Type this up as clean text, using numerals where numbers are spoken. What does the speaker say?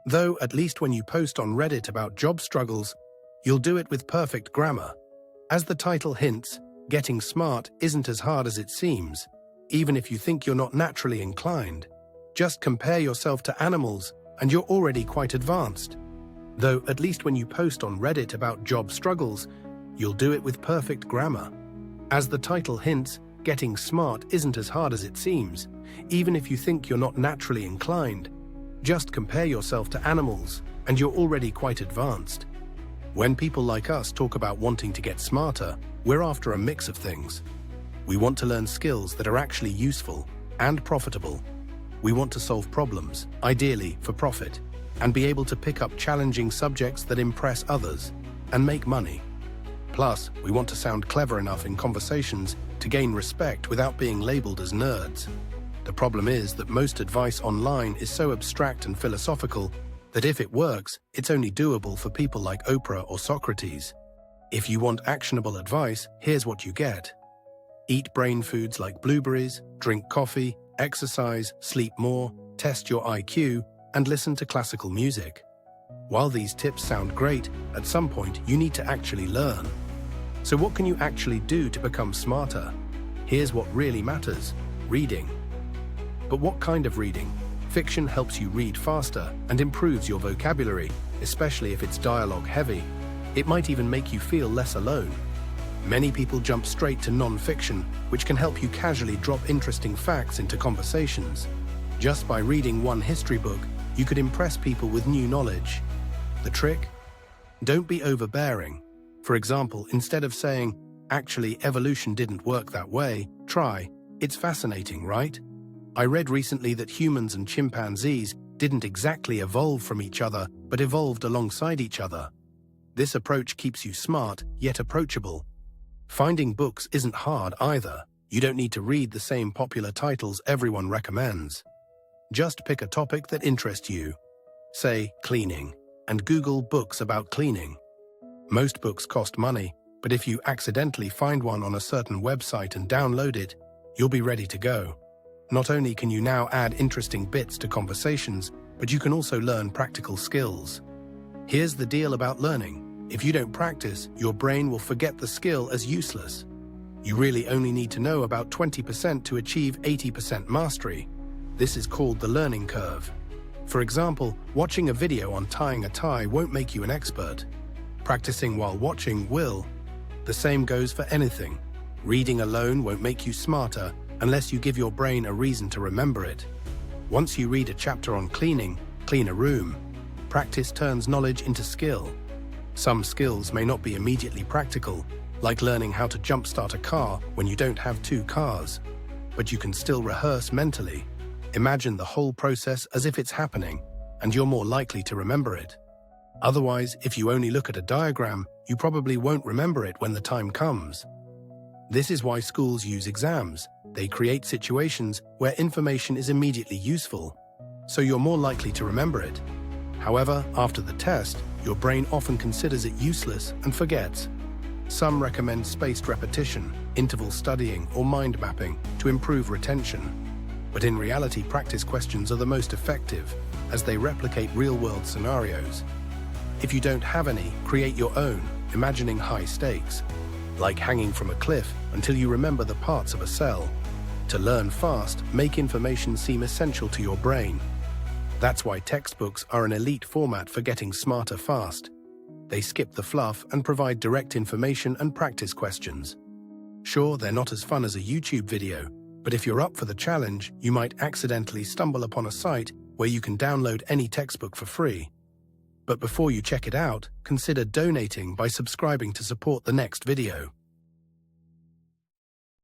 Though, at least when you post on Reddit about job struggles, you'll do it with perfect grammar. As the title hints, getting smart isn't as hard as it seems, even if you think you're not naturally inclined. Just compare yourself to animals and you're already quite advanced. Though, at least when you post on Reddit about job struggles, you'll do it with perfect grammar. As the title hints, getting smart isn't as hard as it seems, even if you think you're not naturally inclined. Just compare yourself to animals, and you're already quite advanced. When people like us talk about wanting to get smarter, we're after a mix of things. We want to learn skills that are actually useful and profitable. We want to solve problems, ideally for profit, and be able to pick up challenging subjects that impress others and make money. Plus, we want to sound clever enough in conversations to gain respect without being labeled as nerds. The problem is that most advice online is so abstract and philosophical that if it works, it's only doable for people like Oprah or Socrates. If you want actionable advice, here's what you get. Eat brain foods like blueberries, drink coffee, exercise, sleep more, test your IQ, and listen to classical music. While these tips sound great, at some point you need to actually learn. So what can you actually do to become smarter? Here's what really matters: reading. But what kind of reading? Fiction helps you read faster and improves your vocabulary, especially if it's dialogue heavy. It might even make you feel less alone. Many people jump straight to non-fiction, which can help you casually drop interesting facts into conversations. Just by reading one history book, you could impress people with new knowledge. The trick? Don't be overbearing. For example, instead of saying, "Actually, evolution didn't work that way," try, "It's fascinating, right? I read recently that humans and chimpanzees didn't exactly evolve from each other, but evolved alongside each other." This approach keeps you smart, yet approachable. Finding books isn't hard either. You don't need to read the same popular titles everyone recommends. Just pick a topic that interests you. Say, cleaning, and Google books about cleaning. Most books cost money, but if you accidentally find one on a certain website and download it, you'll be ready to go. Not only can you now add interesting bits to conversations, but you can also learn practical skills. Here's the deal about learning. If you don't practice, your brain will forget the skill as useless. You really only need to know about 20% to achieve 80% mastery. This is called the learning curve. For example, watching a video on tying a tie won't make you an expert. Practicing while watching will. The same goes for anything. Reading alone won't make you smarter unless you give your brain a reason to remember it. Once you read a chapter on cleaning, clean a room. Practice turns knowledge into skill. Some skills may not be immediately practical, like learning how to jumpstart a car when you don't have two cars. But you can still rehearse mentally. Imagine the whole process as if it's happening, and you're more likely to remember it. Otherwise, if you only look at a diagram, you probably won't remember it when the time comes. This is why schools use exams. They create situations where information is immediately useful, so you're more likely to remember it. However, after the test, your brain often considers it useless and forgets. Some recommend spaced repetition, interval studying, or mind mapping to improve retention. But in reality, practice questions are the most effective, as they replicate real-world scenarios. If you don't have any, create your own, imagining high stakes, like hanging from a cliff until you remember the parts of a cell. To learn fast, make information seem essential to your brain. That's why textbooks are an elite format for getting smarter fast. They skip the fluff and provide direct information and practice questions. Sure, they're not as fun as a YouTube video, but if you're up for the challenge, you might accidentally stumble upon a site where you can download any textbook for free. But before you check it out, consider donating by subscribing to support the next video.